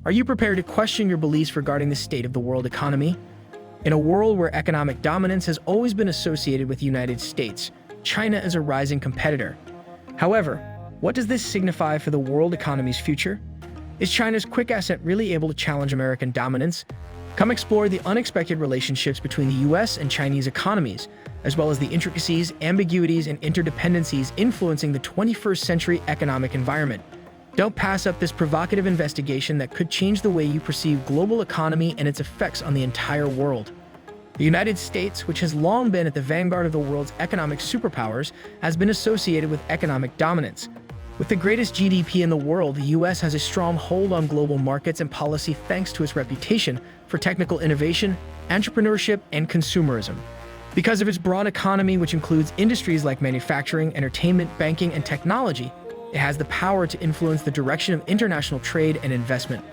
Are you prepared to question your beliefs regarding the state of the world economy? In a world where economic dominance has always been associated with the United States, China is a rising competitor. However, what does this signify for the world economy's future? Is China's quick ascent really able to challenge American dominance? Come explore the unexpected relationships between the US and Chinese economies, as well as the intricacies, ambiguities, and interdependencies influencing the 21st century economic environment. Don't pass up this provocative investigation that could change the way you perceive global economy and its effects on the entire world. The United States, which has long been at the vanguard of the world's economic superpowers, has been associated with economic dominance. With the greatest GDP in the world, the US has a strong hold on global markets and policy thanks to its reputation for technical innovation, entrepreneurship, and consumerism. Because of its broad economy, which includes industries like manufacturing, entertainment, banking, and technology, it has the power to influence the direction of international trade and investment.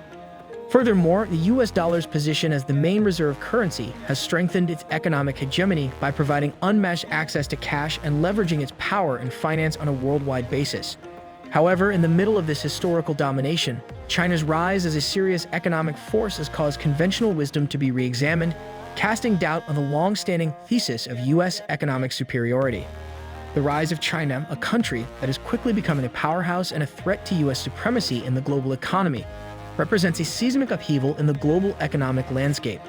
Furthermore, the US dollar's position as the main reserve currency has strengthened its economic hegemony by providing unmatched access to cash and leveraging its power and finance on a worldwide basis. However, in the middle of this historical domination, China's rise as a serious economic force has caused conventional wisdom to be re-examined, casting doubt on the long-standing thesis of US economic superiority. The rise of China, a country that is quickly becoming a powerhouse and a threat to US supremacy in the global economy, represents a seismic upheaval in the global economic landscape.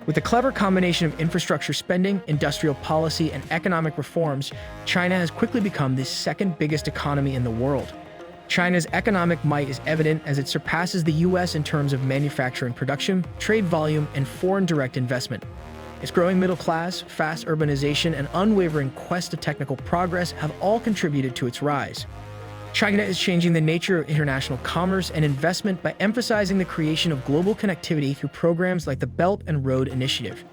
With a clever combination of infrastructure spending, industrial policy, and economic reforms, China has quickly become the second biggest economy in the world. China's economic might is evident as it surpasses the US in terms of manufacturing production, trade volume, and foreign direct investment. Its growing middle class, fast urbanization, and unwavering quest to technical progress have all contributed to its rise. China is changing the nature of international commerce and investment by emphasizing the creation of global connectivity through programs like the Belt and Road Initiative.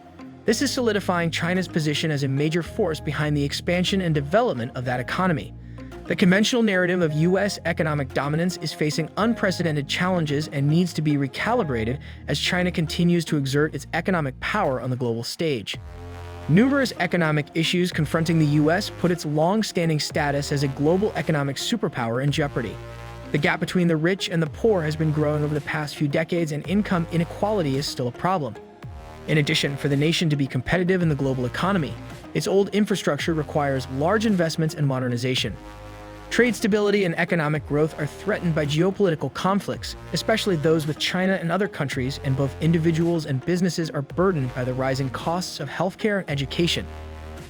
This is solidifying China's position as a major force behind the expansion and development of that economy. The conventional narrative of US economic dominance is facing unprecedented challenges and needs to be recalibrated as China continues to exert its economic power on the global stage. Numerous economic issues confronting the US put its long-standing status as a global economic superpower in jeopardy. The gap between the rich and the poor has been growing over the past few decades, and income inequality is still a problem. In addition, for the nation to be competitive in the global economy, its old infrastructure requires large investments and modernization. Trade stability and economic growth are threatened by geopolitical conflicts, especially those with China and other countries, and both individuals and businesses are burdened by the rising costs of healthcare and education.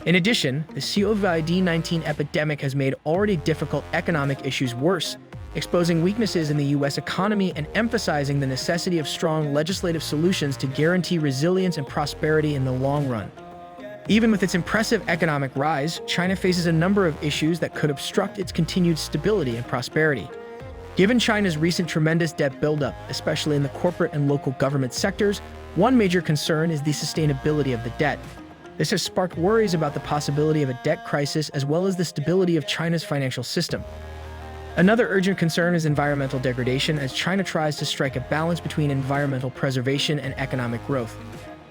In addition, the COVID-19 epidemic has made already difficult economic issues worse, exposing weaknesses in the US economy and emphasizing the necessity of strong legislative solutions to guarantee resilience and prosperity in the long run. Even with its impressive economic rise, China faces a number of issues that could obstruct its continued stability and prosperity. Given China's recent tremendous debt buildup, especially in the corporate and local government sectors, one major concern is the sustainability of the debt. This has sparked worries about the possibility of a debt crisis as well as the stability of China's financial system. Another urgent concern is environmental degradation as China tries to strike a balance between environmental preservation and economic growth.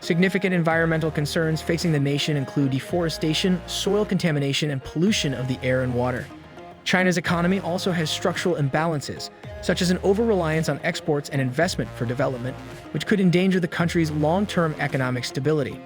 Significant environmental concerns facing the nation include deforestation, soil contamination, and pollution of the air and water. China's economy also has structural imbalances, such as an over-reliance on exports and investment for development, which could endanger the country's long-term economic stability.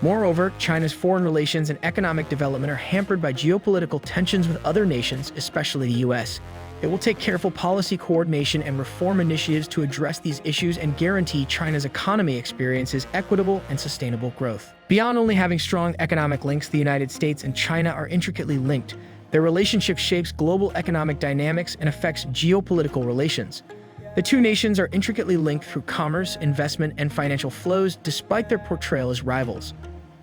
Moreover, China's foreign relations and economic development are hampered by geopolitical tensions with other nations, especially the US. It will take careful policy coordination and reform initiatives to address these issues and guarantee China's economy experiences equitable and sustainable growth. Beyond only having strong economic links, the United States and China are intricately linked. Their relationship shapes global economic dynamics and affects geopolitical relations. The two nations are intricately linked through commerce, investment, and financial flows, despite their portrayal as rivals.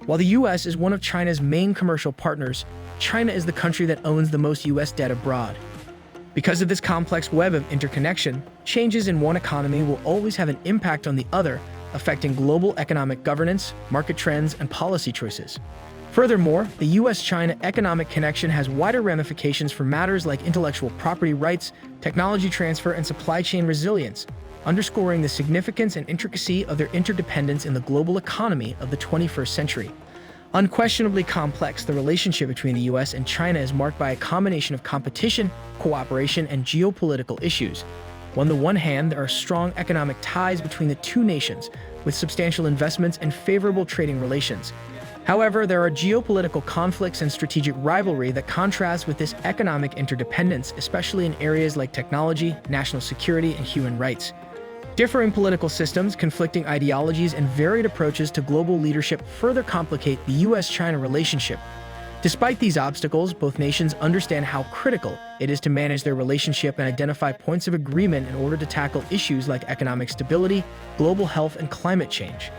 While the US is one of China's main commercial partners, China is the country that owns the most US debt abroad. Because of this complex web of interconnection, changes in one economy will always have an impact on the other, affecting global economic governance, market trends, and policy choices. Furthermore, the US-China economic connection has wider ramifications for matters like intellectual property rights, technology transfer, and supply chain resilience, underscoring the significance and intricacy of their interdependence in the global economy of the 21st century. Unquestionably complex, the relationship between the US and China is marked by a combination of competition, cooperation, and geopolitical issues. On the one hand, there are strong economic ties between the two nations, with substantial investments and favorable trading relations. However, there are geopolitical conflicts and strategic rivalry that contrast with this economic interdependence, especially in areas like technology, national security, and human rights. Differing political systems, conflicting ideologies, and varied approaches to global leadership further complicate the US-China relationship. Despite these obstacles, both nations understand how critical it is to manage their relationship and identify points of agreement in order to tackle issues like economic stability, global health, and climate change.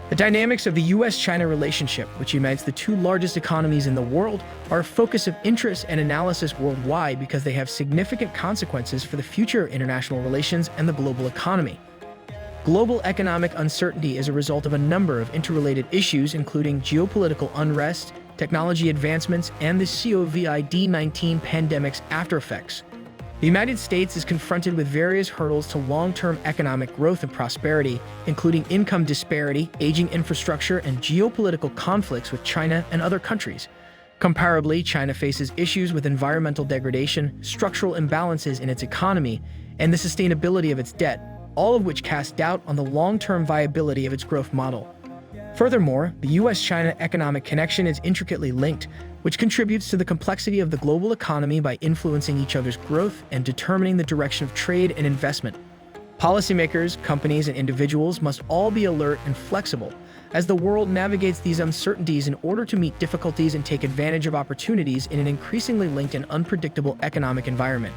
The dynamics of the US-China relationship, which unites the two largest economies in the world, are a focus of interest and analysis worldwide because they have significant consequences for the future of international relations and the global economy. Global economic uncertainty is a result of a number of interrelated issues, including geopolitical unrest, technology advancements, and the COVID-19 pandemic's aftereffects. The United States is confronted with various hurdles to long-term economic growth and prosperity, including income disparity, aging infrastructure, and geopolitical conflicts with China and other countries. Comparably, China faces issues with environmental degradation, structural imbalances in its economy, and the sustainability of its debt, all of which cast doubt on the long-term viability of its growth model. Furthermore, the US-China economic connection is intricately linked, which contributes to the complexity of the global economy by influencing each other's growth and determining the direction of trade and investment. Policymakers, companies, and individuals must all be alert and flexible as the world navigates these uncertainties in order to meet difficulties and take advantage of opportunities in an increasingly linked and unpredictable economic environment.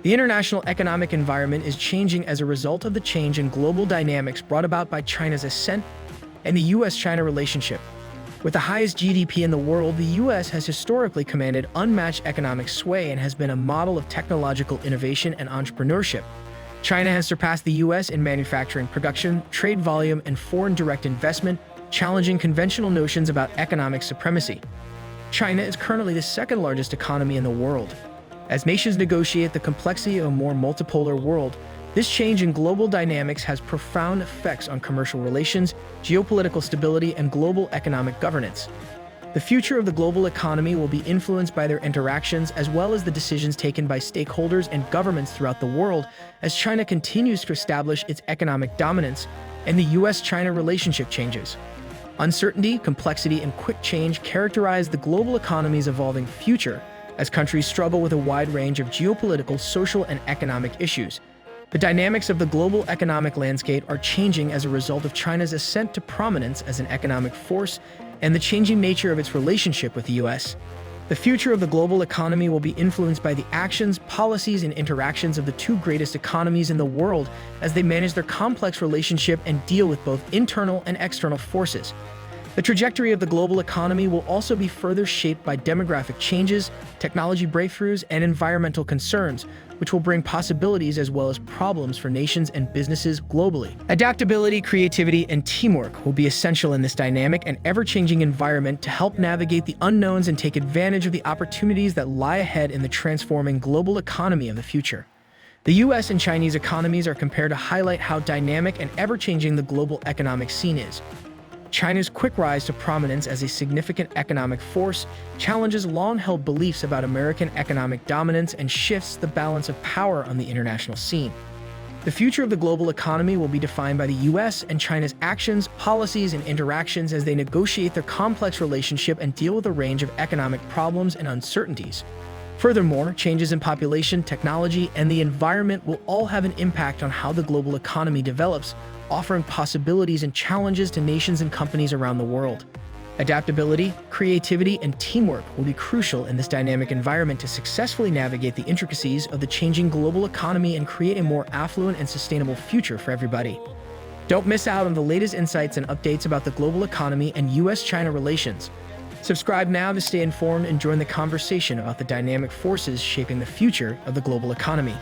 The international economic environment is changing as a result of the change in global dynamics brought about by China's ascent and the US-China relationship. With the highest GDP in the world, the US has historically commanded unmatched economic sway and has been a model of technological innovation and entrepreneurship. China has surpassed the US in manufacturing production, trade volume, and foreign direct investment, challenging conventional notions about economic supremacy. China is currently the second largest economy in the world. As nations negotiate the complexity of a more multipolar world, this change in global dynamics has profound effects on commercial relations, geopolitical stability, and global economic governance. The future of the global economy will be influenced by their interactions as well as the decisions taken by stakeholders and governments throughout the world as China continues to establish its economic dominance and the US-China relationship changes. Uncertainty, complexity, and quick change characterize the global economy's evolving future as countries struggle with a wide range of geopolitical, social, and economic issues. The dynamics of the global economic landscape are changing as a result of China's ascent to prominence as an economic force and the changing nature of its relationship with the US. The future of the global economy will be influenced by the actions, policies, and interactions of the two greatest economies in the world as they manage their complex relationship and deal with both internal and external forces. The trajectory of the global economy will also be further shaped by demographic changes, technology breakthroughs, and environmental concerns, which will bring possibilities as well as problems for nations and businesses globally. Adaptability, creativity, and teamwork will be essential in this dynamic and ever-changing environment to help navigate the unknowns and take advantage of the opportunities that lie ahead in the transforming global economy of the future. The US and Chinese economies are compared to highlight how dynamic and ever-changing the global economic scene is. China's quick rise to prominence as a significant economic force challenges long-held beliefs about American economic dominance and shifts the balance of power on the international scene. The future of the global economy will be defined by the US and China's actions, policies, and interactions as they negotiate their complex relationship and deal with a range of economic problems and uncertainties. Furthermore, changes in population, technology, and the environment will all have an impact on how the global economy develops, offering possibilities and challenges to nations and companies around the world. Adaptability, creativity, and teamwork will be crucial in this dynamic environment to successfully navigate the intricacies of the changing global economy and create a more affluent and sustainable future for everybody. Don't miss out on the latest insights and updates about the global economy and US-China relations. Subscribe now to stay informed and join the conversation about the dynamic forces shaping the future of the global economy.